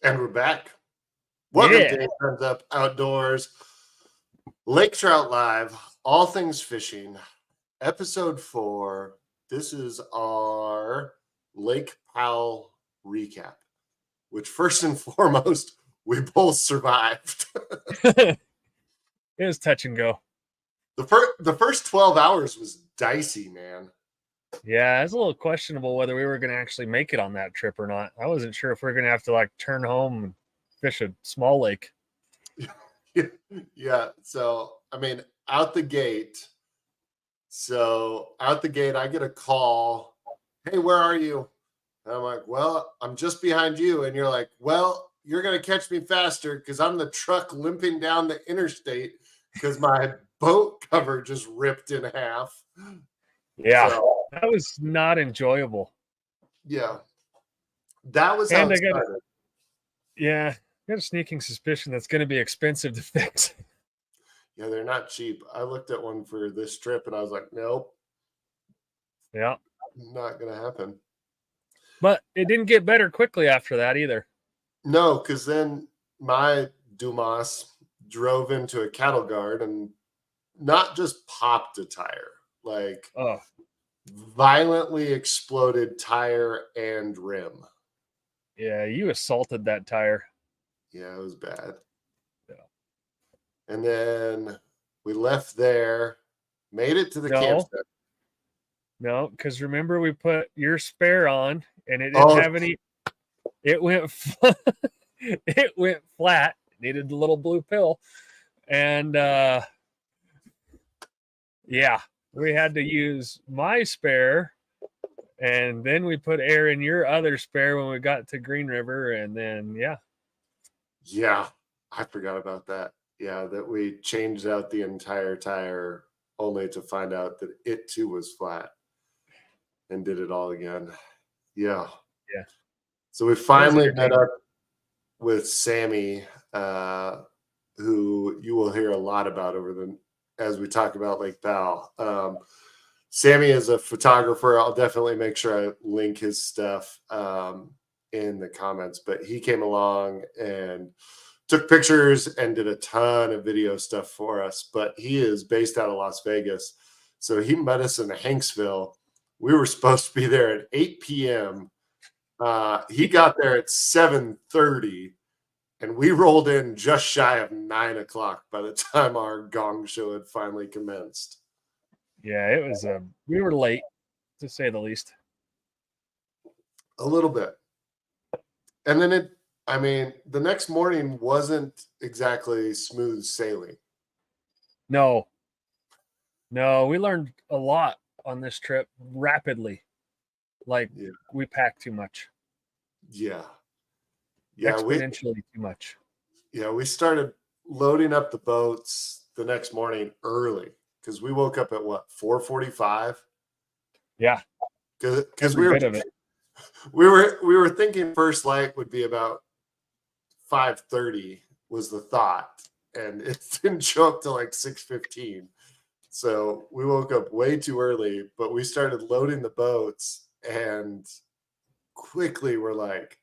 And we're back. Welcome Yeah. to Thumbs Up Outdoors, Lake Trout Live, all things fishing, episode 4. This is our Lake Powell recap, which first and foremost, we both survived. It was touch and go. The first 12 hours was dicey, man. Yeah, it's a little questionable whether we were going to actually make it on that trip or not. I wasn't sure if we were going to have to like turn home and fish a small lake. Yeah. So, I mean, out the gate, I get a call. Hey, where are you? And I'm like, well, I'm just behind you. And you're like, well, you're going to catch me faster because I'm the truck limping down the interstate because my boat cover just ripped in half. Yeah, So, that was not enjoyable. yeah, that was And how I it started. I got a sneaking suspicion that's going to be expensive to fix. Yeah, they're not cheap. I looked at one for this trip and I was like, nope, Yeah. not going to happen. But it didn't get better quickly after that either. No, because then my Dumas drove into a cattle guard and not just popped a tire, like violently exploded tire and rim. Yeah, you assaulted that tire. Yeah, it was bad. Yeah. And then we left there, made it to the campsite. No, because remember we put your spare on and it didn't have any. It went it went flat. Needed the little blue pill, and yeah, we had to use my spare, and then we put air in your other spare when we got to Green River, and then yeah, I forgot about that. Yeah, that we changed out the entire tire only to find out that it too was flat and did it all again. Yeah. So we finally met up with Sammy, who you will hear a lot about as we talk about Lake Powell. Sammy is a photographer. I'll definitely make sure I link his stuff in the comments, but he came along and took pictures and did a ton of video stuff for us, but he is based out of Las Vegas. So he met us in Hanksville. We were supposed to be there at 8 p.m. He got there at 7:30, and we rolled in just shy of 9 o'clock by the time our gong show had finally commenced. Yeah, it was. We were late, to say the least. A little bit. And then the next morning wasn't exactly smooth sailing. No, we learned a lot on this trip rapidly. We packed too much. Yeah. Exponentially too much. Yeah, we started loading up the boats the next morning early because we woke up at 4:45. Yeah, because we were thinking first light would be about 5:30 was the thought, and it didn't show up till like 6:15. So we woke up way too early, but we started loading the boats and quickly we're like,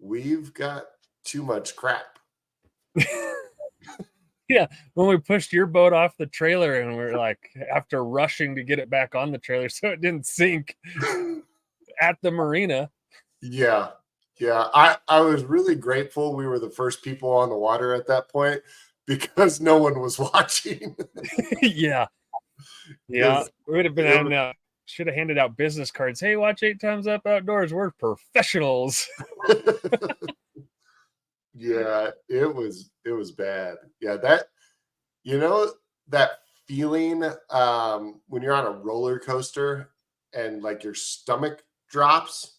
we've got too much crap. Yeah, when we pushed your boat off the trailer and we're like, after rushing to get it back on the trailer so it didn't sink at the marina. Yeah. I was really grateful we were the first people on the water at that point because no one was watching. Yeah. We would have been should have handed out business cards. Hey, watch 8 Times Up Outdoors. We're professionals. Yeah, it was bad. Yeah, that feeling when you're on a roller coaster and like your stomach drops.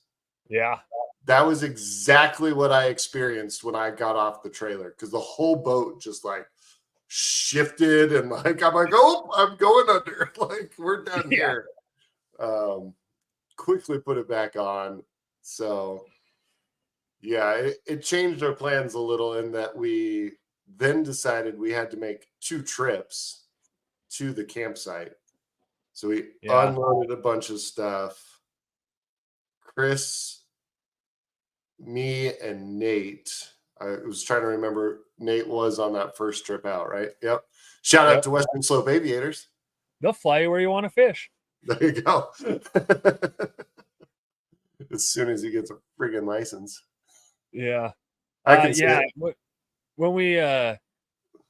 Yeah. That was exactly what I experienced when I got off the trailer because the whole boat just like shifted and like I'm like, oh, I'm going under. Like we're done here. Quickly put it back on. So yeah, it changed our plans a little in that we then decided we had to make 2 trips to the campsite. So we unloaded a bunch of stuff. Chris, me, and Nate I was trying to remember. Nate was on that first trip out, right? Yep. Shout out Yep. to Western Slope Aviators. They'll fly you where you want to fish. There you go. As soon as he gets a friggin' license. Yeah. I can see yeah. it. When we had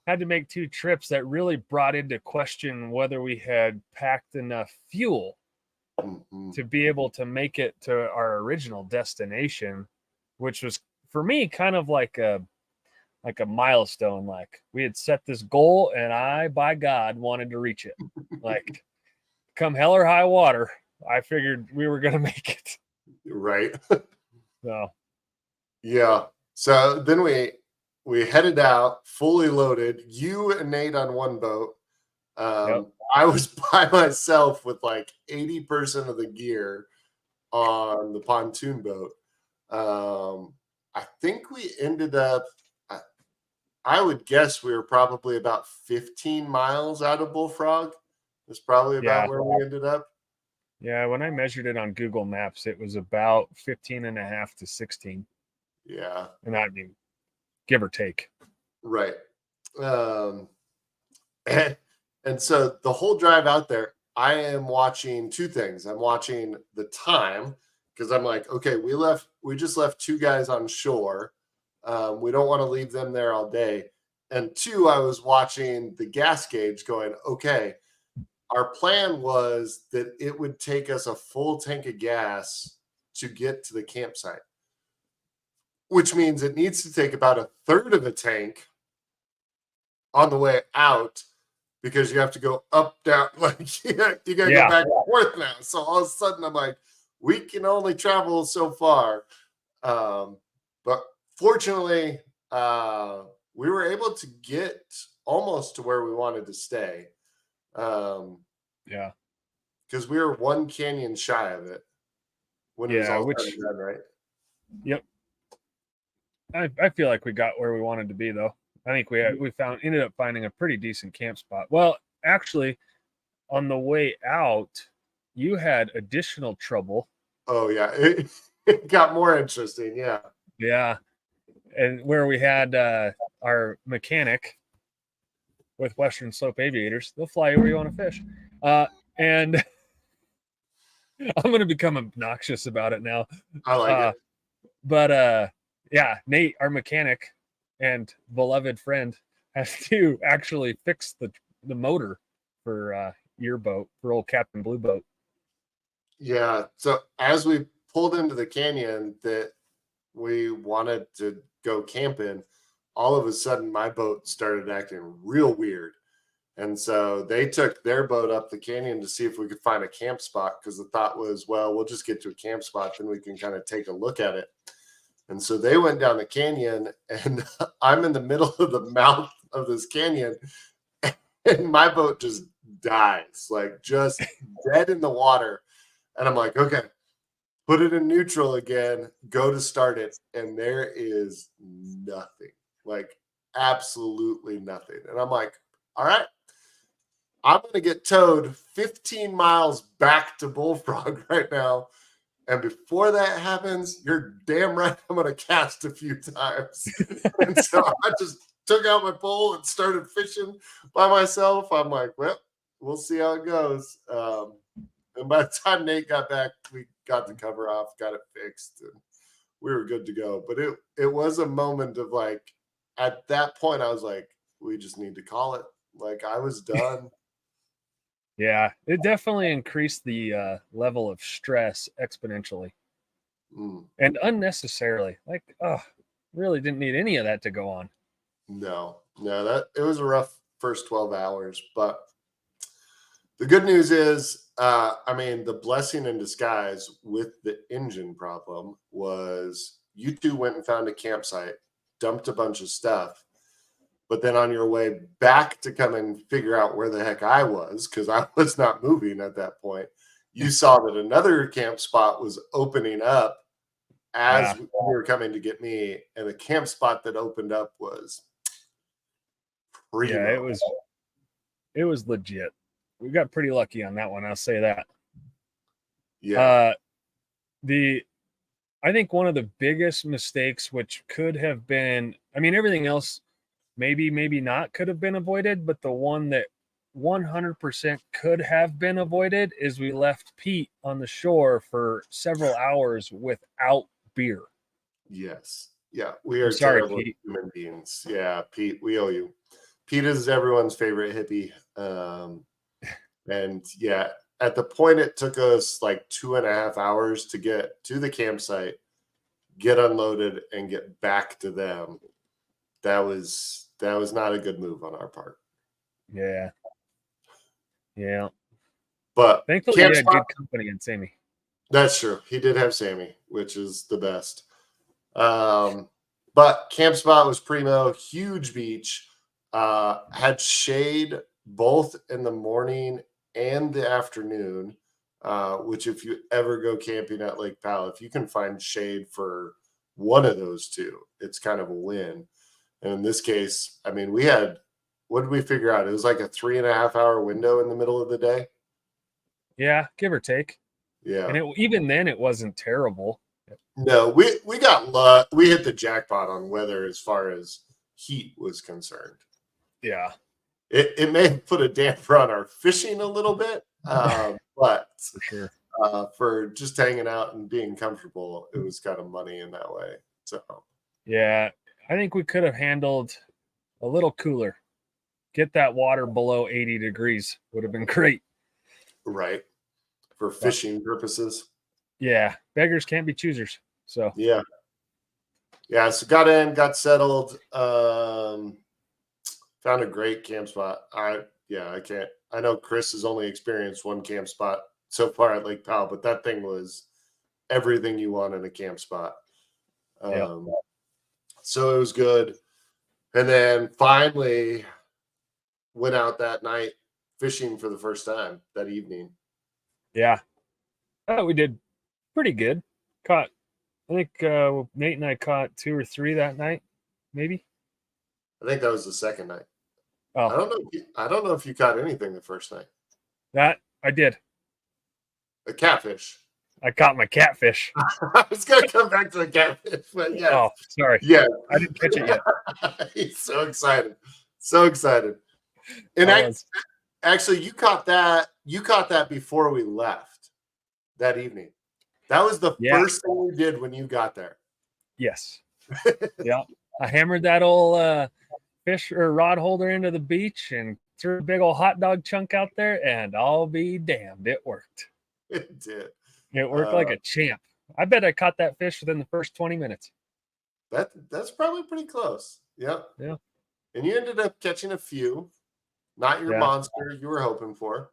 to make 2 trips, that really brought into question whether we had packed enough fuel to be able to make it to our original destination, which was for me kind of like a milestone. Like, we had set this goal and I, by God, wanted to reach it. Like, come hell or high water, I figured we were going to make it. Right. So, yeah. So then we headed out fully loaded. You and Nate on one boat. yep. I was by myself with like 80% of the gear on the pontoon boat. I think we ended up, I would guess we were probably about 15 miles out of Bullfrog. That's probably about where we ended up. Yeah, when I measured it on Google Maps, it was about 15 and a half to 16. Yeah. And I mean, give or take. Right. And so the whole drive out there, I am watching 2 things. I'm watching the time because I'm like, okay, we just left 2 guys on shore. We don't want to leave them there all day. And 2, I was watching the gas gauge going, okay, our plan was that it would take us a full tank of gas to get to the campsite, which means it needs to take about a third of a tank on the way out because you have to go up, down, like you got to go back and forth now. So all of a sudden I'm like, we can only travel so far. But fortunately, we were able to get almost to where we wanted to stay. Yeah. Because we were 1 canyon shy of it when it was all said and done, right? Yep. I feel like we got where we wanted to be, though. I think we ended up finding a pretty decent camp spot. Well, actually, on the way out, you had additional trouble. Oh yeah, it got more interesting. Yeah. Yeah, and where we had our mechanic with Western Slope Aviators, they'll fly you where you want to fish. And I'm going to become obnoxious about it now. I like it. But yeah, Nate, our mechanic and beloved friend, has to actually fix the motor for your boat, for old Captain Blue Boat. Yeah. So as we pulled into the canyon that we wanted to go camping, all of a sudden my boat started acting real weird. And so they took their boat up the canyon to see if we could find a camp spot because the thought was, well, we'll just get to a camp spot, then we can kind of take a look at it. And so they went down the canyon, and I'm in the middle of the mouth of this canyon, and my boat just dies, like just dead in the water. And I'm like, okay, put it in neutral again, go to start it. And there is nothing, like absolutely nothing. And I'm like, all right, I'm going to get towed 15 miles back to Bullfrog right now. And before that happens, you're damn right I'm going to cast a few times. And so I just took out my pole and started fishing by myself. I'm like, well, we'll see how it goes. And by the time Nate got back, we got the cover off, got it fixed, and we were good to go. But it was a moment of like, at that point, I was like, we just need to call it. Like, I was done. Yeah, it definitely increased the level of stress exponentially and unnecessarily. Like, really didn't need any of that to go on. No, that it was a rough first 12 hours, but the good news is, I mean, the blessing in disguise with the engine problem was you 2 went and found a campsite, dumped a bunch of stuff, but then on your way back to come and figure out where the heck I was, because I was not moving at that point, you saw that another camp spot was opening up as we were coming to get me, and the camp spot that opened up was primo. Yeah, it was legit. We got pretty lucky on that one, I'll say that. Yeah. The I think one of the biggest mistakes, which could have been, I mean, everything else maybe not could have been avoided, but the one that 100% could have been avoided is we left Pete on the shore for several hours without beer. Yes. Yeah, we are sorry, terrible Pete. human beings. Yeah, Pete, we owe you. Pete is everyone's favorite hippie. And yeah, at the point it took us like 2.5 hours to get to the campsite, get unloaded, and get back to them. That was not a good move on our part. Yeah. Yeah. But thankfully he had good company in Sammy. That's true. He did have Sammy, which is the best. But camp spot was primo, huge beach, had shade both in the morning and the afternoon, which if you ever go camping at Lake Powell, if you can find shade for one of those two, it's kind of a win. And in this case, I mean, we had, what did we figure out? It was like a 3.5 hour window in the middle of the day. Yeah, give or take. Yeah. And even then it wasn't terrible. No, we got luck. We hit the jackpot on weather as far as heat was concerned. Yeah. It may have put a damper on our fishing a little bit, but for sure. For just hanging out and being comfortable, it was kind of money in that way. So yeah, I think we could have handled a little cooler. Get that water below 80 degrees would have been great. Right. For fishing purposes. Yeah, beggars can't be choosers. So yeah. So got in, got settled. Found a great camp spot. I know Chris has only experienced one camp spot so far at Lake Powell, but that thing was everything you want in a camp spot. So it was good. And then finally went out that night fishing for the first time that evening. Yeah. We did pretty good. Caught, I think Nate and I caught 2 or 3 that night, maybe. I think that was the second night. Oh. I don't know if you caught anything the first night. That I did. A catfish. I caught my catfish. I was gonna come back to the catfish, but yeah. Oh, sorry. Yeah, I didn't catch it yet. He's so excited. So excited. And actually you caught that before we left that evening. That was the first thing we did when you got there. Yes. Yeah. I hammered that old fish or rod holder into the beach and threw a big old hot dog chunk out there, and I'll be damned, it worked. It did. It worked like a champ. I bet I caught that fish within the first 20 minutes. That's probably pretty close. Yep. Yeah. And you ended up catching a few. Not your monster you were hoping for.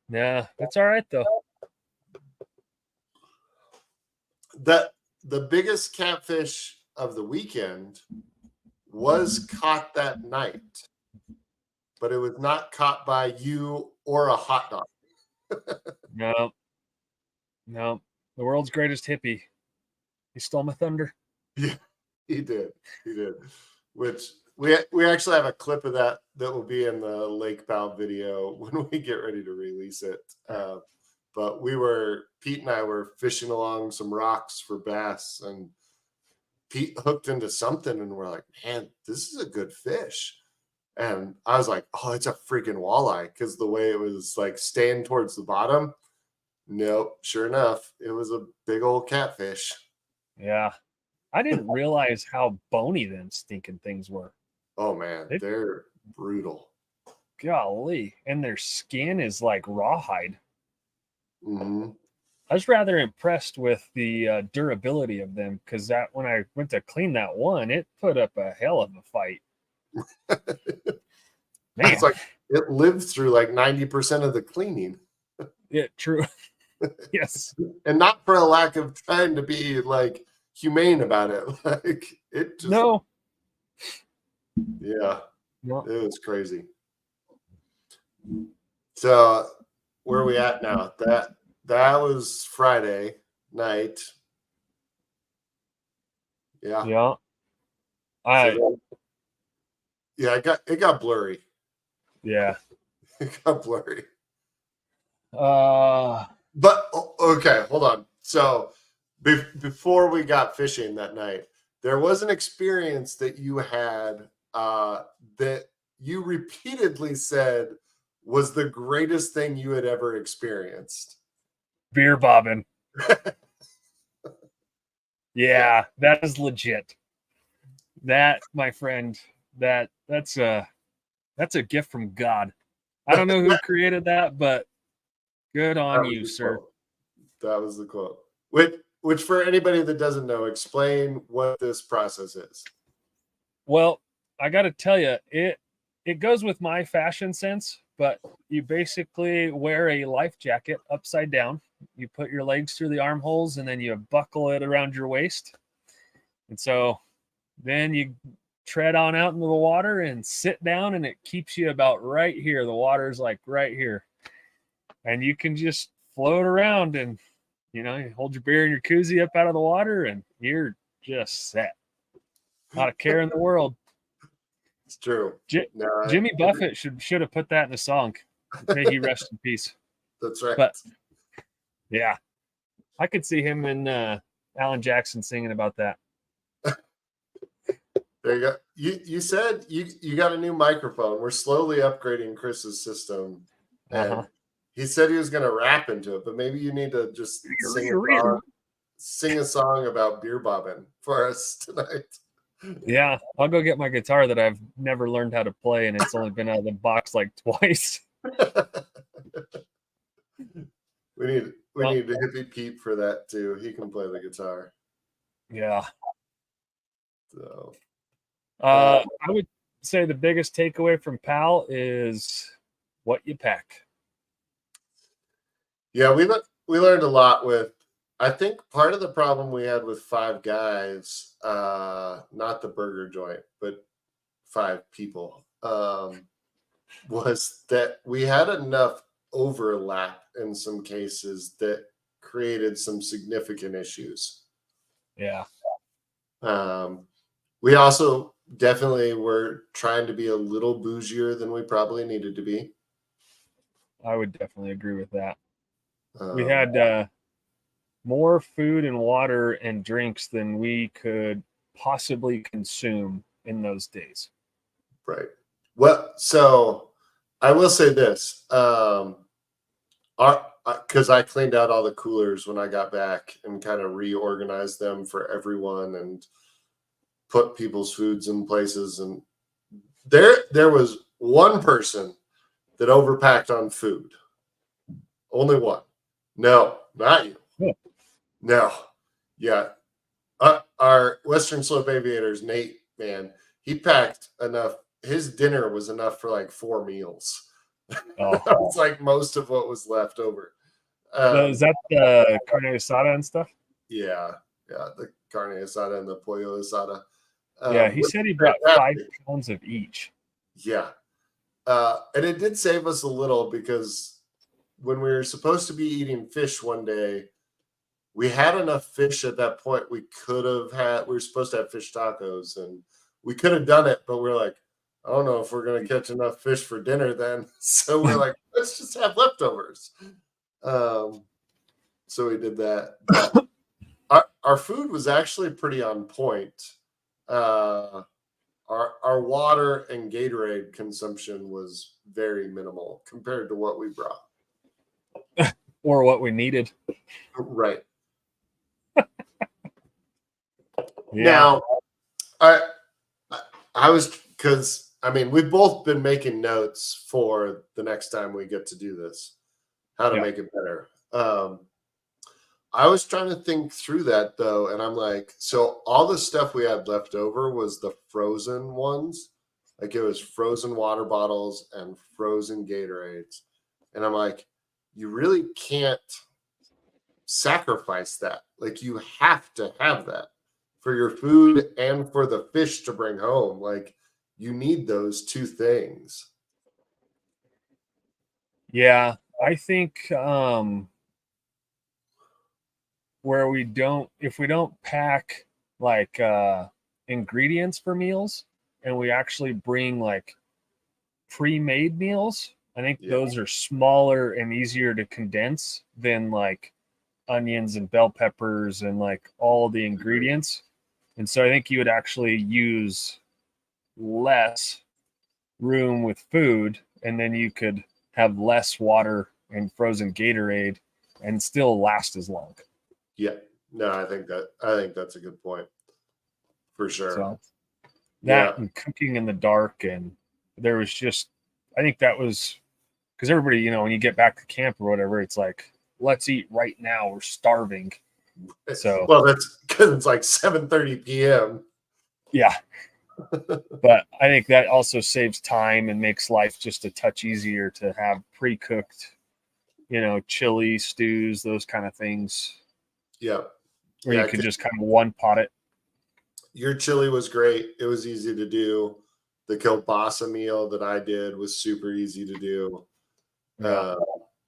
Yeah, that's all right though. The biggest catfish of the weekend was caught that night, but it was not caught by you or a hot dog. No. The world's greatest hippie. He stole my thunder. Yeah, he did. Which we actually have a clip of that will be in the Lake Powell video when we get ready to release it. But Pete and I were fishing along some rocks for bass, and Pete hooked into something, and we're like, man, this is a good fish. And I was like, oh, it's a freaking walleye, because the way it was like staying towards the bottom. Nope, sure enough, it was a big old catfish. Yeah. I didn't realize how bony them stinking things were. Oh, man, they're brutal. Golly. And their skin is like rawhide. Mm-hmm. I was rather impressed with the durability of them, because that when I went to clean that one, it put up a hell of a fight. Man. It's like it lived through like 90% of the cleaning. Yeah, true. Yes. And not for a lack of trying to be like humane about it. Like it just Yeah. No. It was crazy. So where are we at now? That was Friday night. Yeah. Yeah. It got blurry. Yeah. It got blurry. But okay, hold on. So before we got fishing that night, there was an experience that you had that you repeatedly said was the greatest thing you had ever experienced. Beer bobbing. Yeah, that is legit. That, my friend, that's a gift from God. I don't know who created that, but good on you, sir. Quote. That was the quote. Which for anybody that doesn't know, explain what this process is. Well, I got to tell you, it goes with my fashion sense, but you basically wear a life jacket upside down. You put your legs through the armholes and then you buckle it around your waist. And so then you tread on out into the water and sit down, and it keeps you about right here. The water's like right here. And you can just float around and, you hold your beer and your koozie up out of the water and you're just set. Not a care in the world. It's true. Jimmy Buffett should have put that in a song. May he rest in peace. That's right. But yeah, I could see him and Alan Jackson singing about that. There you go. You said you got a new microphone. We're slowly upgrading Chris's system. And he said he was going to rap into it, but maybe you need to just sing a song about beer bobbing for us tonight. Yeah, I'll go get my guitar that I've never learned how to play, and it's only been out of the box like twice. We need Hippie Pete for that too. He can play the guitar. Yeah. So, I would say the biggest takeaway from Powell is what you pack. Yeah, we learned a lot with. I think part of the problem we had with Five Guys, not the burger joint, but 5 people, was that we had enough overlap in some cases that created some significant issues. Yeah. We also definitely were trying to be a little bougier than we probably needed to be. I would definitely agree with that. We had more food and water and drinks than we could possibly consume in those days. Right. Well, so I will say this, because I cleaned out all the coolers when I got back and kind of reorganized them for everyone and put people's foods in places. And there was one person that overpacked on food. Only one. No, not you. Yeah. No. Yeah. Our Western Slope Aviators, Nate, man, he packed enough. His dinner was enough for like 4 meals. Oh. That was like most of what was left over. Is that the carne asada and stuff? Yeah. The carne asada and the pollo asada. Yeah, he said he brought 5 pounds of each. Yeah. And it did save us a little because when we were supposed to be eating fish one day, we had enough fish at that point. We were supposed to have fish tacos and we could have done it, but we're like, I don't know if we're going to catch enough fish for dinner then. So we're like, let's just have leftovers. So we did that. Our food was actually pretty on point. Our water and Gatorade consumption was very minimal compared to what we brought. Or what we needed. Right. Yeah. Now, I was, because we've both been making notes for the next time we get to do this, how to make it better. I was trying to think through that though, and I'm like, so all the stuff we had left over was the frozen ones. Like it was frozen water bottles and frozen Gatorades. And I'm like, you really can't sacrifice that. Like you have to have that for your food and for the fish to bring home. Like you need those 2 things. Yeah, I think if we don't pack like ingredients for meals and we actually bring like pre-made meals, I think those are smaller and easier to condense than like onions and bell peppers and like all the ingredients. And so I think you would actually use less room with food, and then you could have less water and frozen Gatorade and still last as long. Yeah. No, I think that's a good point for sure. So that and cooking in the dark, and there was just, I think that was because everybody, you know, when you get back to camp or whatever, it's like, let's eat right now. We're starving. So well, that's because it's like 7:30 p.m. Yeah. But I think that also saves time and makes life just a touch easier to have pre-cooked, you know, chili, stews, those kind of things. Yeah. Where you could just kind of one pot it. Your chili was great. It was easy to do. The kielbasa meal that I did was super easy to do. Yeah.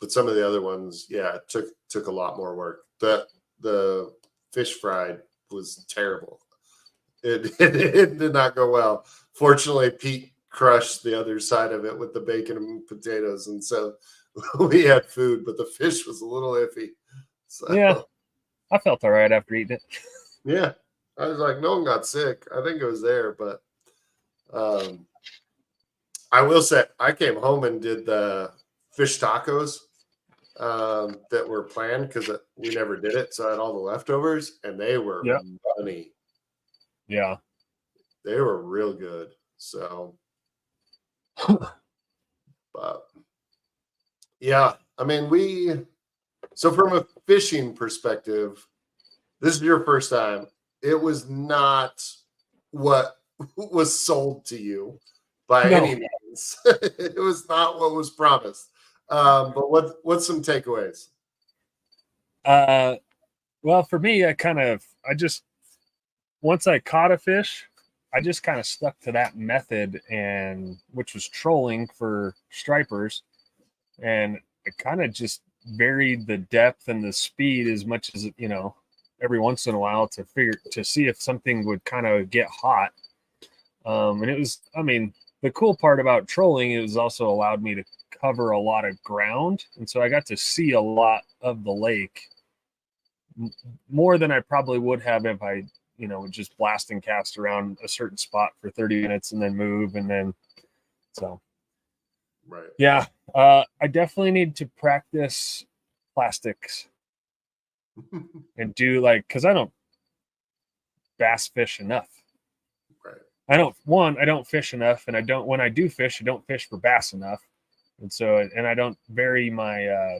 But some of the other ones, yeah, took a lot more work. The fish fried was terrible. It did not go well. Fortunately, Pete crushed the other side of it with the bacon and potatoes, and so we had food, but the fish was a little iffy. So, yeah, I felt all right after eating it. Yeah, I was like, no one got sick. I think it was there, but I will say I came home and did the fish tacos that were planned because we never did it, so I had all the leftovers, and they were money. Yeah. They were real good. So, but yeah, I mean, so from a fishing perspective, this is your first time. It was not what was sold to you by any means. It was not what was promised. But what's some takeaways? Well, for me, I just once I caught a fish, I just kind of stuck to that method, and which was trolling for stripers, and I kind of just varied the depth and the speed as much as, you know, every once in a while to see if something would kind of get hot. And it was, I mean, the cool part about trolling is also allowed me to cover a lot of ground, and so I got to see a lot of the lake more than I probably would have if I, you know, just blast and cast around a certain spot for 30 minutes and then move. And then, so, right. Yeah. I definitely need to practice plastics and do cause I don't bass fish enough. Right. I don't fish enough. And when I do fish, I don't fish for bass enough. And so, and I don't vary my,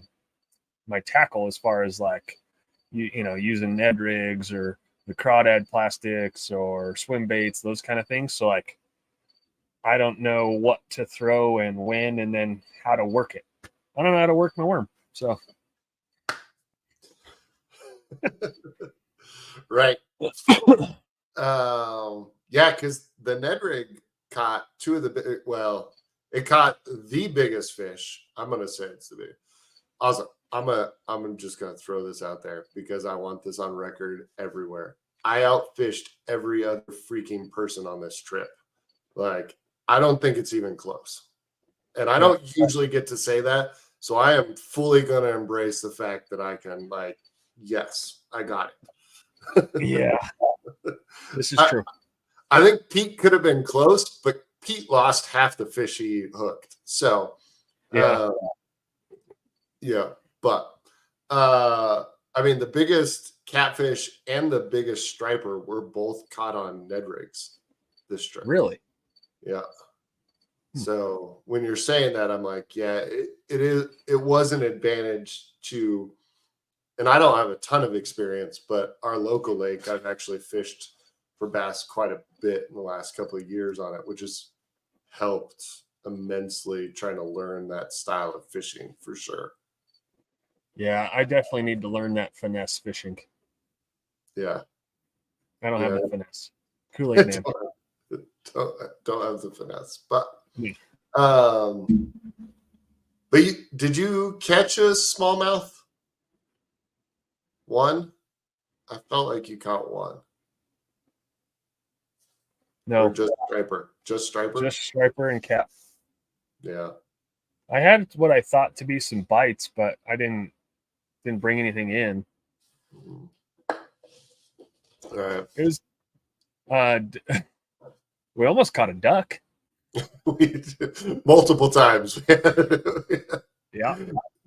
my tackle as far as you know, using Ned rigs or the crawdad plastics or swim baits, those kind of things. So I don't know what to throw and when, and then how to work it. I don't know how to work my worm. So right. Yeah, because the Ned rig caught it caught the biggest fish. I'm gonna say it's the big. Also, I'm just gonna throw this out there because I want this on record everywhere. I outfished every other freaking person on this trip. I don't think it's even close. And I don't usually get to say that. So I am fully gonna embrace the fact that I can yes, I got it. Yeah. This is true. I think Pete could have been close, but Pete lost half the fish he hooked. So but I mean, the biggest catfish and the biggest striper were both caught on Ned rigs this trip. Really? Yeah. So when you're saying that, I'm like, yeah, it was an advantage to, and I don't have a ton of experience, but our local lake, I've actually fished for bass quite a bit in the last couple of years on it, which has helped immensely trying to learn that style of fishing for sure. Yeah, I definitely need to learn that finesse fishing. Yeah. I don't have the finesse. Kool-Aid man. Don't have the finesse. But did you catch a smallmouth? One? I felt like you caught one. No. Or just striper? Just striper? Just striper and cap. Yeah. I had what I thought to be some bites, but I didn't bring anything in. All right. It was we almost caught a duck. Multiple times. Yeah.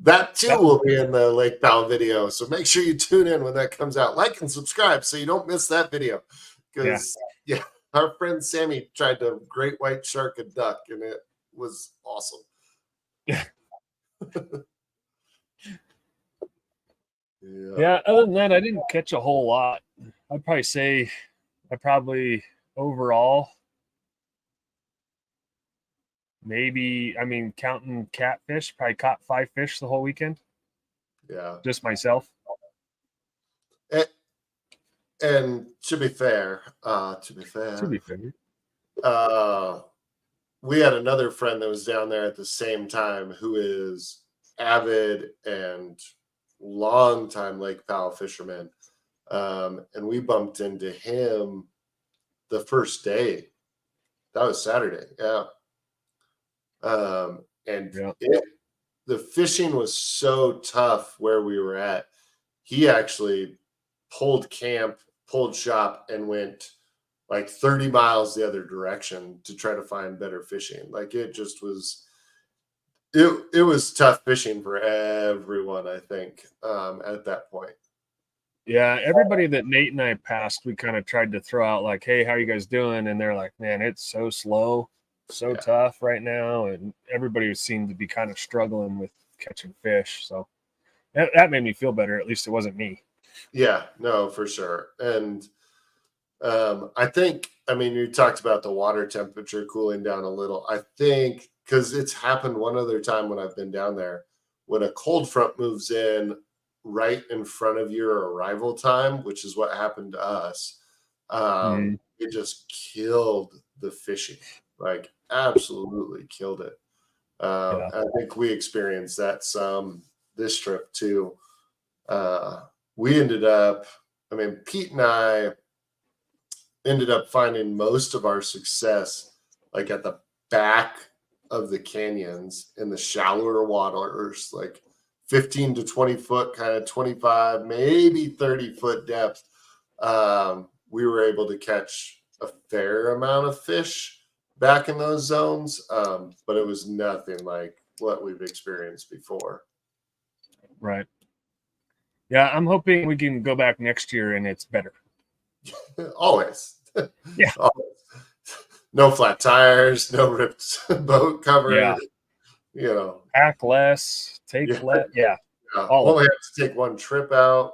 That too will be in the Lake Powell video. So make sure you tune in when that comes out. Like and subscribe so you don't miss that video. Because yeah, our friend Sammy tried to great white shark a duck and it was awesome. Yeah, other than that, I didn't catch a whole lot. I'd probably say overall maybe, counting catfish, probably caught 5 fish the whole weekend. Yeah. Just myself. And to be fair, we had another friend that was down there at the same time who is avid and long-time Lake Powell fisherman. And we bumped into him the first day. That was Saturday. Yeah. The fishing was so tough where we were at. He actually pulled shop, and went like 30 miles the other direction to try to find better fishing. Like it just was, it was tough fishing for everyone, I think, at that point. Yeah, everybody that Nate and I passed, we kind of tried to throw out like, hey, how are you guys doing? And they're like, man, it's so slow, so tough right now. And everybody seemed to be kind of struggling with catching fish. So that made me feel better. At least it wasn't me. Yeah, no, for sure. And I think, you talked about the water temperature cooling down a little. I think because it's happened one other time when I've been down there, when a cold front moves in right in front of your arrival time, which is what happened to us, it just killed the fishing, like absolutely killed it. I think we experienced that some this trip too. We ended up, Pete and I ended up finding most of our success like at the back of the canyons in the shallower waters, like 15 to 20 foot, kind of 25, maybe 30 foot depth. We were able to catch a fair amount of fish back in those zones, but it was nothing like what we've experienced before. Right. Yeah, I'm hoping we can go back next year and it's better. Always. Yeah. Always. No flat tires, no ripped boat cover. Yeah. Pack less, take less. Yeah. Only have to take one trip out.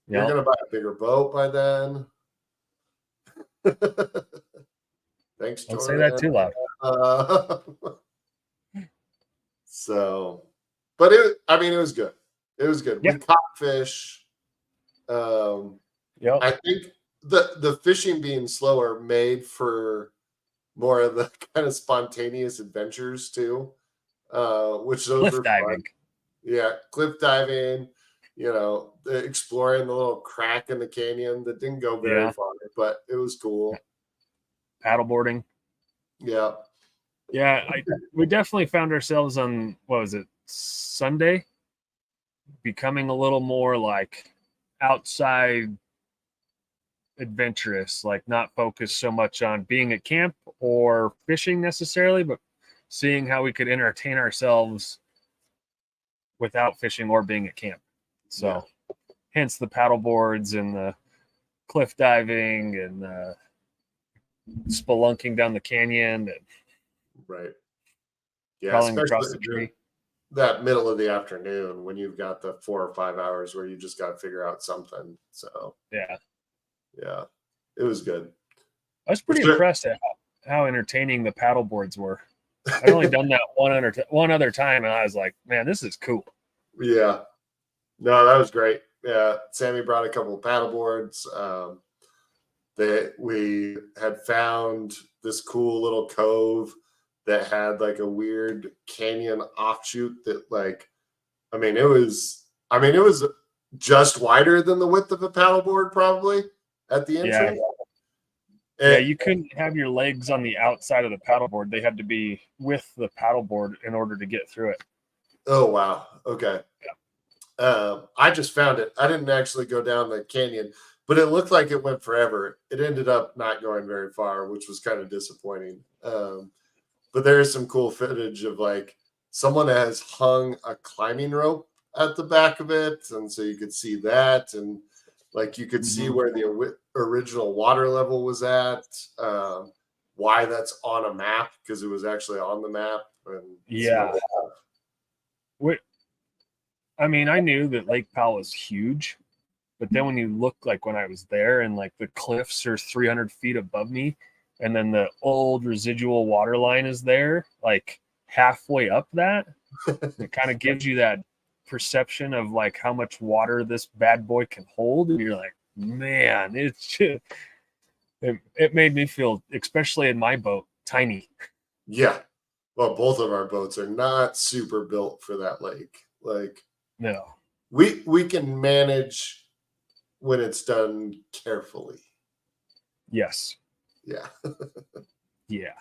Yep. You're gonna buy a bigger boat by then. Thanks, Don't Jordan. say that too loud. But it was good. It was good. Yeah. We caught fish. I think the fishing being slower made for more of the kind of spontaneous adventures too, which those cliff were diving. fun. Yeah, cliff diving. Exploring the little crack in the canyon that didn't go very far, but it was cool. Paddleboarding. Yeah. Yeah, we definitely found ourselves on, what was it, Sunday, becoming a little more like outside adventurous, like not focused so much on being at camp or fishing necessarily, but seeing how we could entertain ourselves without fishing or being at camp. So hence the paddle boards and the cliff diving and spelunking down the canyon. Right. Yeah, crawling across the tree. That middle of the afternoon when you've got the 4 or 5 hours where you just got to figure out something. So yeah, it was good. I was pretty impressed at how entertaining the paddle boards were. I'd only done that one other time, and I was like, man, this is cool. Yeah. No, that was great. Yeah, Sammy brought a couple of paddle boards. We had found this cool little cove that had like a weird canyon offshoot that it was just wider than the width of a paddleboard probably at the entry. Yeah, you couldn't have your legs on the outside of the paddleboard. They had to be with the paddleboard in order to get through it. Oh, wow. Okay. I just found it. I didn't actually go down the canyon, but it looked like it went forever. It ended up not going very far, which was kind of disappointing. But there is some cool footage of like someone has hung a climbing rope at the back of it, and so you could see that, and like you could see where the original water level was at, why that's on a map because it was actually on the map. And Yeah. What? I mean, I knew that Lake Powell was huge, but then when you look like when I was there and like the cliffs are 300 feet above me, and then the old residual water line is there, like halfway up that, it kind of gives you that perception of like how much water this bad boy can hold. And you're like, man, it's just, it made me feel, especially in my boat, tiny. Yeah. Well, both of our boats are not super built for that lake. Like, No. We can manage when it's done carefully. Yes. Yeah. Yeah.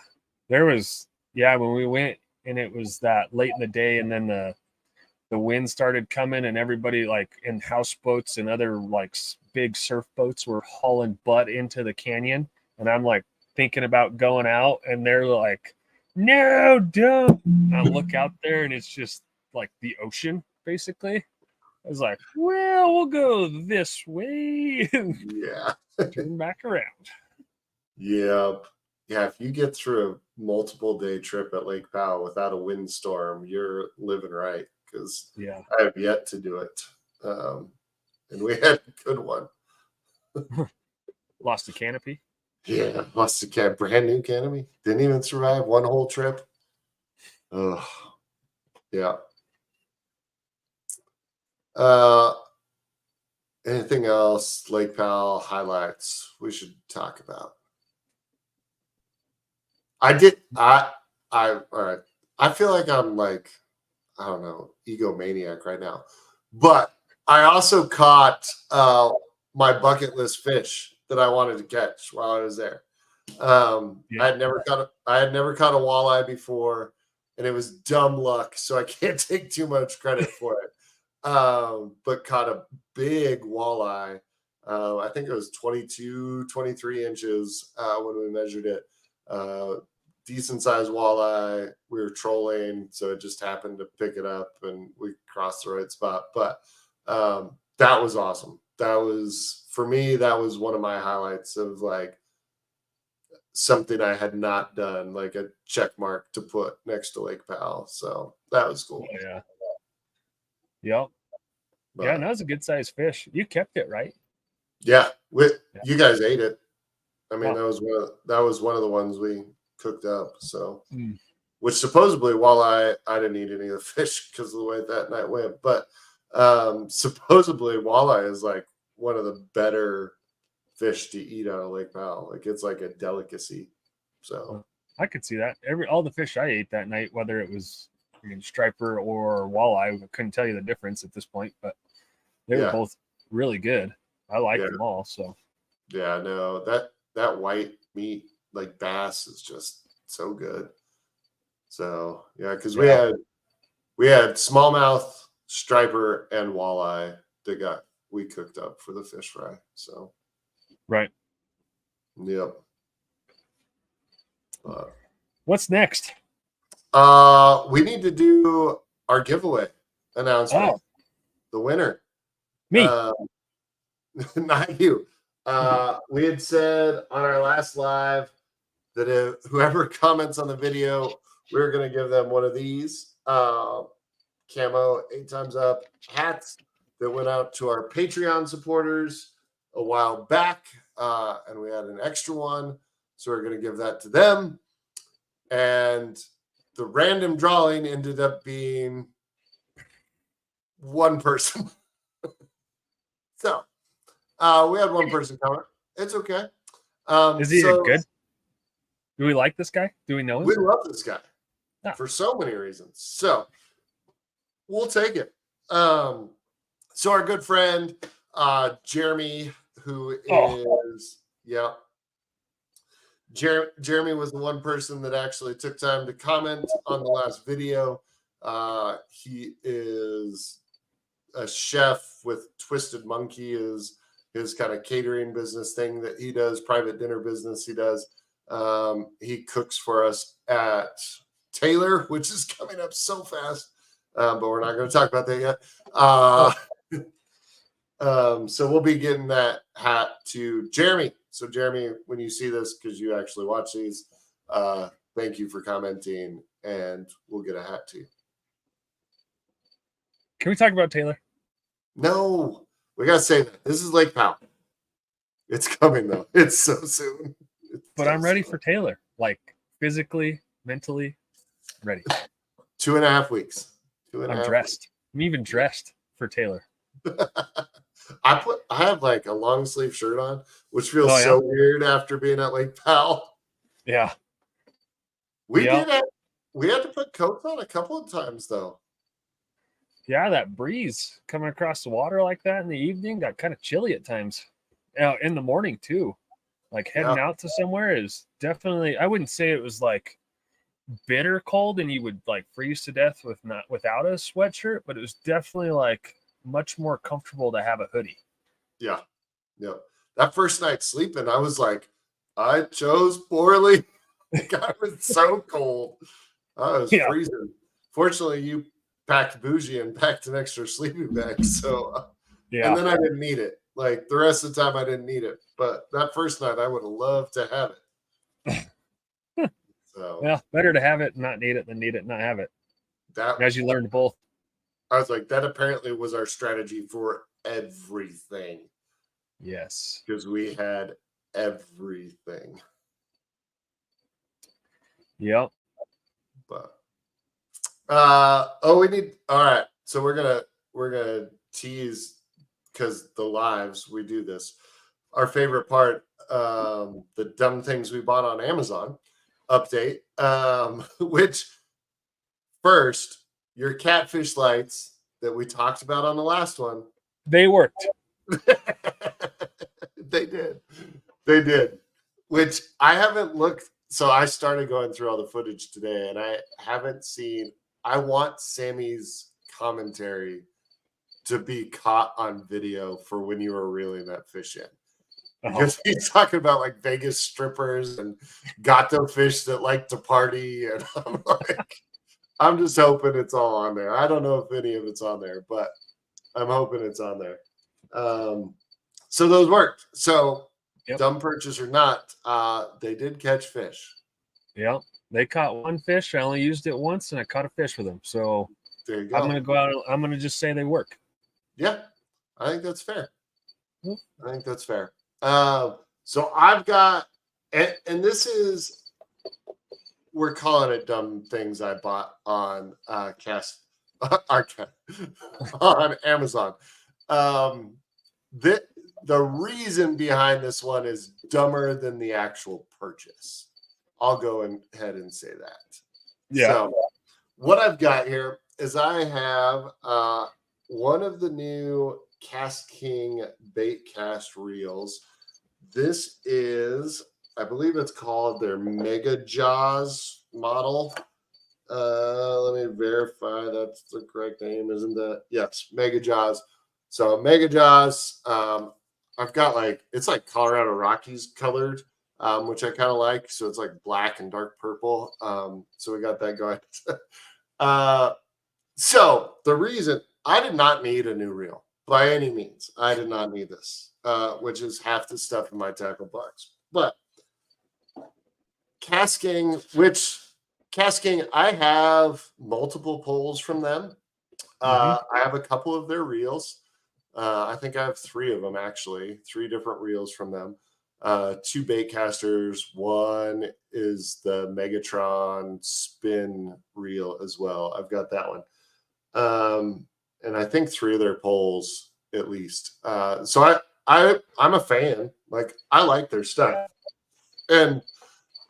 There was, yeah, when we went and it was that late in the day, and then the wind started coming, and everybody like in houseboats and other like big surf boats were hauling butt into the canyon. And I'm like thinking about going out, and they're like, no, don't. And I look out there and it's just like the ocean, basically. I was like, well, we'll go this way and Yeah. turn back around. Yep. Yeah. If you get through a multiple day trip at Lake Powell without a windstorm, you're living right, because Yeah. I have yet to do it. And we had a good one. Lost the canopy. Yeah. Lost a brand new canopy. Didn't even survive one whole trip. Oh, yeah. Anything else Lake Powell highlights we should talk about? All right. I feel like I'm like, I don't know, egomaniac right now. But I also caught my bucket list fish that I wanted to catch while I was there. I had never caught a walleye before, and it was dumb luck, so I can't take too much credit for it. But caught a big walleye. I think it was 22, 23 inches when we measured it. Decent sized walleye. We were trolling, so it just happened to pick it up and we crossed the right spot. But that was awesome. That was, for me, that was one of my highlights of like something I had not done, like a check mark to put next to Lake Powell. So that was cool. Yeah. Yep. But, yeah, and that was a good sized fish. You kept it, right? Yeah, you guys ate it. I mean, Wow. that was one of the ones we cooked up. So, which supposedly, while I didn't eat any of the fish because of the way that night went, but supposedly walleye is like one of the better fish to eat out of Lake Powell. Like it's like a delicacy. So I could see that. All the fish I ate that night, whether it was striper or walleye, I couldn't tell you the difference at this point, but they were both really good. I liked them all. So yeah, no, that white meat like bass is just so good. So yeah, because we had smallmouth, striper, and walleye that we cooked up for the fish fry. So right. Yep. What's next? We need to do our giveaway announcement. The winner. Me. Not you. We had said on our last live that if whoever comments on the video, we're going to give them one of these camo 8 times up hats that went out to our Patreon supporters a while back. And we had an extra one. So we're going to give that to them. And the random drawing ended up being one person. So we had one person comment. It's okay. Is he good? Do we like this guy? Do we know him? We love this guy for so many reasons. So we'll take it. So our good friend Jeremy, who is Jeremy was the one person that actually took time to comment on the last video. He is a chef with Twisted Monkey is his kind of catering business thing that he does, private dinner business he does. He cooks for us at Taylor, which is coming up so fast, but we're not going to talk about that yet. So we'll be getting that hat to Jeremy. So Jeremy, when you see this, because you actually watch these, thank you for commenting, and we'll get a hat to you. Can we talk about Taylor? No, we got to say that. This is Lake Powell. It's coming, though. It's so soon. But I'm ready for Taylor, like physically, mentally ready. 2.5 weeks. I'm dressed. I'm even dressed for Taylor. I have like a long sleeve shirt on, which feels so weird after being at Lake Powell. Yeah. We had to put coats on a couple of times, though. Yeah, that breeze coming across the water like that in the evening got kind of chilly at times. In the morning too. Like heading out to somewhere is definitely, I wouldn't say it was like bitter cold and you would like freeze to death without a sweatshirt, but it was definitely like much more comfortable to have a hoodie. Yeah. That first night sleeping, I was like, I chose poorly. I was so cold. I was freezing. Fortunately, you packed bougie and packed an extra sleeping bag. So, and then I didn't need it. Like the rest of the time, I didn't need it. But that first night, I would have loved to have it. So, well, better to have it and not need it than need it and not have it. As you learned both. I was like, that apparently was our strategy for everything. Yes. Because we had everything. Yep. But we need, all right. So we're gonna tease, because the lives we do this. Our favorite part, the dumb things we bought on Amazon update. Which first, your Catfish lights that we talked about on the last one. They worked. They did. Which I haven't looked. So I started going through all the footage today, and I haven't seen. I want Sammy's commentary to be caught on video for when you were reeling that fish in. Because he's talking about like Vegas strippers and gato fish that like to party. And I'm like, I'm just hoping it's all on there. I don't know if any of it's on there, but I'm hoping it's on there. So those worked. So dumb purchase or not, they did catch fish. Yeah. They caught one fish. I only used it once and I caught a fish with them. So there you go. I'm going to go out. I'm going to just say they work. Yeah. I think that's fair. So I've got, and this is, we're calling it dumb things I bought on on Amazon. The reason behind this one is dumber than the actual purchase. I'll go ahead and say that. Yeah. So what I've got here is I have one of the new Cast King bait cast reels. This is, I believe it's called their Mega Jaws model. Let me verify that's the correct name, isn't that? Yes, Mega Jaws. So Mega Jaws, I've got like, it's like Colorado Rockies colored, which I kind of like. So it's like black and dark purple. So we got that going. So the reason, I did not need a new reel by any means. I did not need this, which is half the stuff in my tackle box. But Cast King, I have multiple pulls from them. I have a couple of their reels. I think I have 3 of them, actually, 3 different reels from them. 2 bait casters. One is the Megatron spin reel as well. I've got that one. And I think 3 of their poles at least. So I'm a fan. Like, I like their stuff. And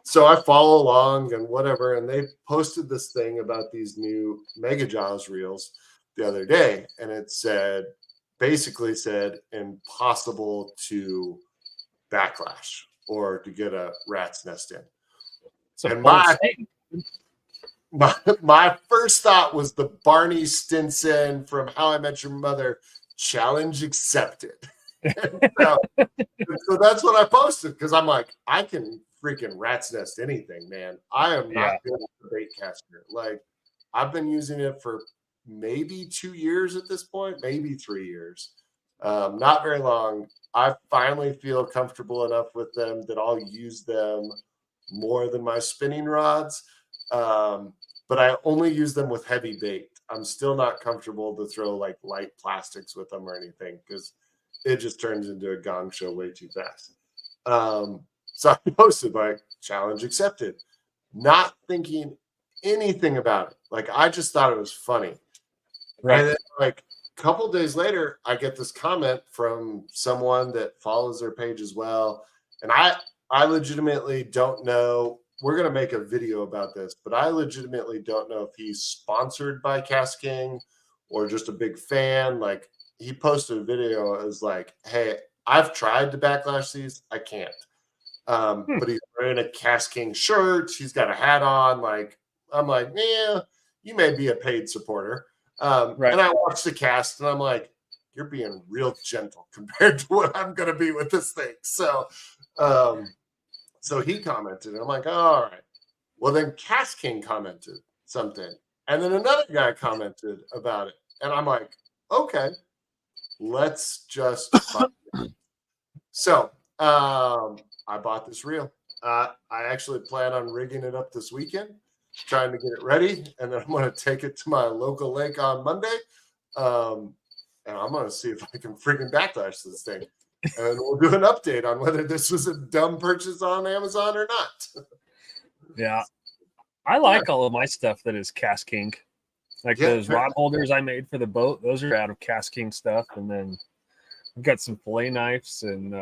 so I follow along and whatever. And they posted this thing about these new Mega Jaws reels the other day. And it basically said impossible to backlash or to get a rat's nest in. So and my my first thought was the Barney Stinson from How I Met Your Mother challenge accepted. So that's what I posted because I'm like, I can freaking rat's nest anything, man. I am not good at the bait caster. Like, I've been using it for maybe 2 years at this point, maybe 3 years. Not very long. I finally feel comfortable enough with them that I'll use them more than my spinning rods. But I only use them with heavy bait. I'm still not comfortable to throw like light plastics with them or anything because it just turns into a gong show way too fast. So I posted like challenge accepted, not thinking anything about it. Like I just thought it was funny. Right. And then like a couple days later, I get this comment from someone that follows their page as well. And I legitimately don't know. We're going to make a video about this, but I legitimately don't know if he's sponsored by Cast King or just a big fan. Like he posted a video as like, hey, I've tried to backlash these. I can't. But he's wearing a Cast King shirt. He's got a hat on. Like, I'm like, yeah, you may be a paid supporter. And I watched the cast and I'm like, you're being real gentle compared to what I'm going to be with this thing. So, so he commented, and I'm like, oh, all right. Well, then Cast King commented something. And then another guy commented about it. And I'm like, okay, let's just So I bought this reel. I actually plan on rigging it up this weekend, trying to get it ready. And then I'm going to take it to my local lake on Monday. And I'm going to see if I can freaking backlash this thing. And we'll do an update on whether this was a dumb purchase on Amazon or not. Yeah. I like all of my stuff that is Cast King. Like those rod holders I made for the boat, those are out of Cast King stuff. And then I've got some fillet knives and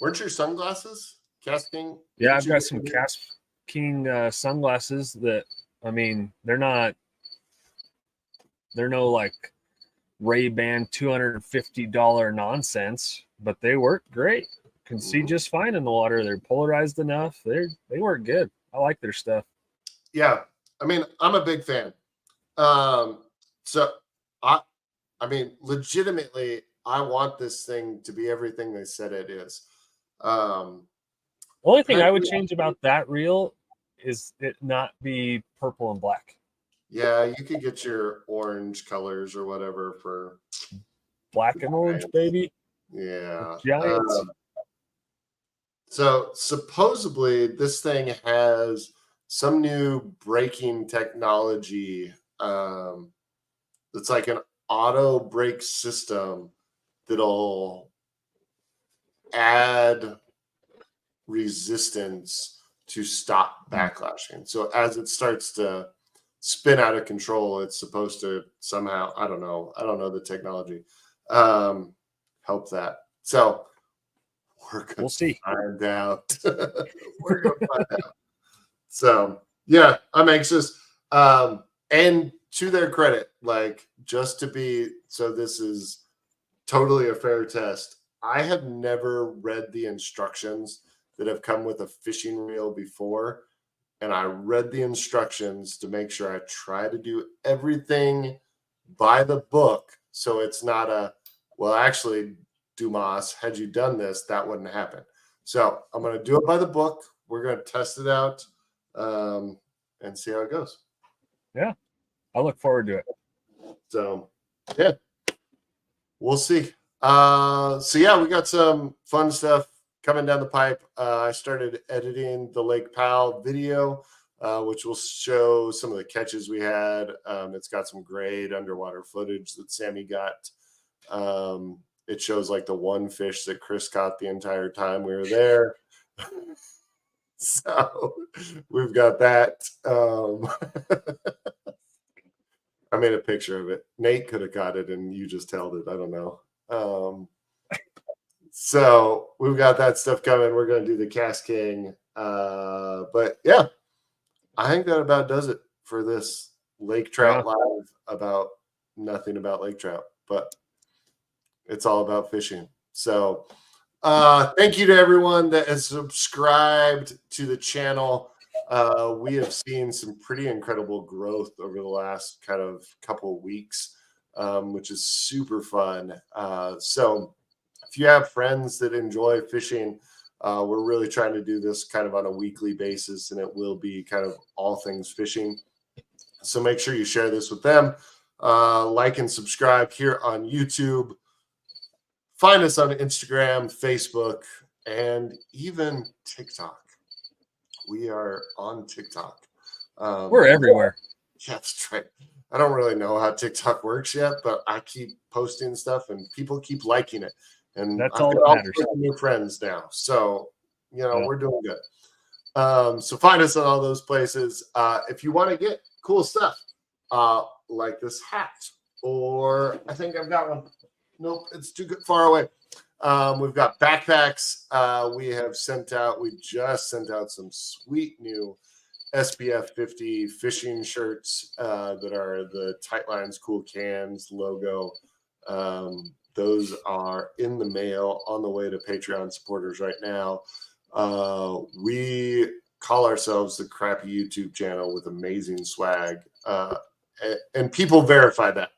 weren't your sunglasses Cast King? Yeah, I've got some Cast King sunglasses that, I mean, they're no like Ray-Ban $250 nonsense, but they work great. Can see just fine in the water. They're polarized enough. They work good. I like their stuff. Yeah, I mean, I'm a big fan. So I mean, legitimately, I want this thing to be everything they said it is. The only thing I would change about that reel is it not be purple and black. Yeah, you could get your orange colors or whatever for black and orange, baby. Yeah. Giants. So supposedly this thing has some new braking technology. It's like an auto brake system that'll add resistance to stop backlashing. So as it starts to spin out of control, it's supposed to somehow, I don't know the technology, help that. So we'll see. Find out. We're gonna find out. So yeah, I'm anxious. And to their credit, like just to be, so this is totally a fair test. I have never read the instructions that have come with a fishing reel before. And I read the instructions to make sure I try to do everything by the book. So it's not a, well, actually, Dumas, had you done this, that wouldn't happen. So I'm going to do it by the book. We're going to test it out and see how it goes. Yeah. I look forward to it. So, yeah, we'll see. So, yeah, we got some fun stuff coming down the pipe. I started editing the Lake Powell video, which will show some of the catches we had. It's got some great underwater footage that Sammy got. It shows like the one fish that Chris caught the entire time we were there. So we've got that. I made a picture of it. Nate could have got it and you just held it. I don't know. So we've got that stuff coming. We're going to do the Cast King. But yeah, I think that about does it for this Lake Trout Live about nothing about lake trout, but it's all about fishing. So thank you to everyone that has subscribed to the channel. We have seen some pretty incredible growth over the last kind of couple of weeks, which is super fun. So if you have friends that enjoy fishing, we're really trying to do this kind of on a weekly basis, and it will be kind of all things fishing. So make sure you share this with them. Like and subscribe here on YouTube. Find us on Instagram, Facebook, and even TikTok. We are on TikTok. We're everywhere. Yeah, that's right. I don't really know how TikTok works yet, but I keep posting stuff and people keep liking it. And That's I've all got that all matters. sorts of new friends now. So, we're doing good. So find us on all those places. If you want to get cool stuff, like this hat, or I think I've got one. Nope, it's too far away. We've got backpacks. We just sent out some sweet new SPF 50 fishing shirts that are the Tight Lines Cool Cans logo. Those are in the mail on the way to Patreon supporters right now. We call ourselves the Crappy YouTube channel with amazing swag. And people verify that.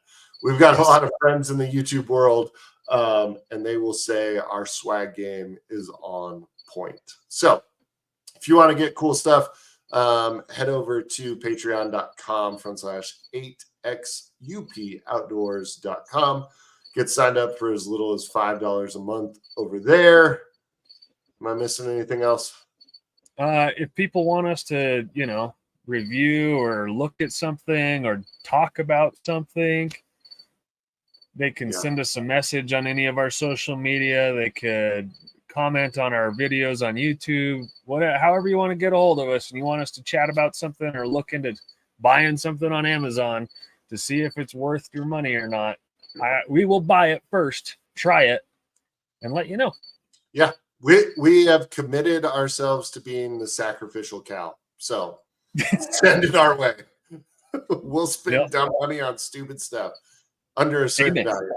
We've got a lot of friends in the YouTube world, and they will say our swag game is on point. So if you want to get cool stuff, head over to patreon.com/8xupOutdoors.com. Get signed up for as little as $5 a month over there. Am I missing anything else? If people want us to, review or look at something or talk about something, they can send us a message on any of our social media. They could comment on our videos on YouTube, however you want to get a hold of us, and you want us to chat about something or look into buying something on Amazon to see if it's worth your money or not. We will buy it first, try it, and let you know. Yeah, we have committed ourselves to being the sacrificial cow. So send it our way. We'll spend dumb money on stupid stuff under a certain value,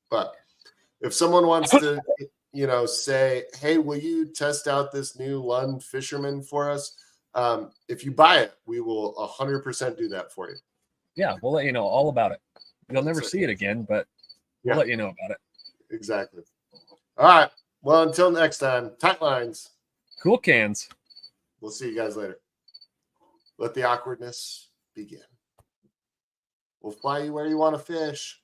But if someone wants to, say, hey, will you test out this new Lund Fisherman for us? If you buy it, we will 100% do that for you. Yeah, we'll let you know all about it. You'll never see it again, but we'll let you know about it. Exactly. All right. Well, until next time, tight lines. Cool cans. We'll see you guys later. Let the awkwardness begin. We'll fly you where you want to fish.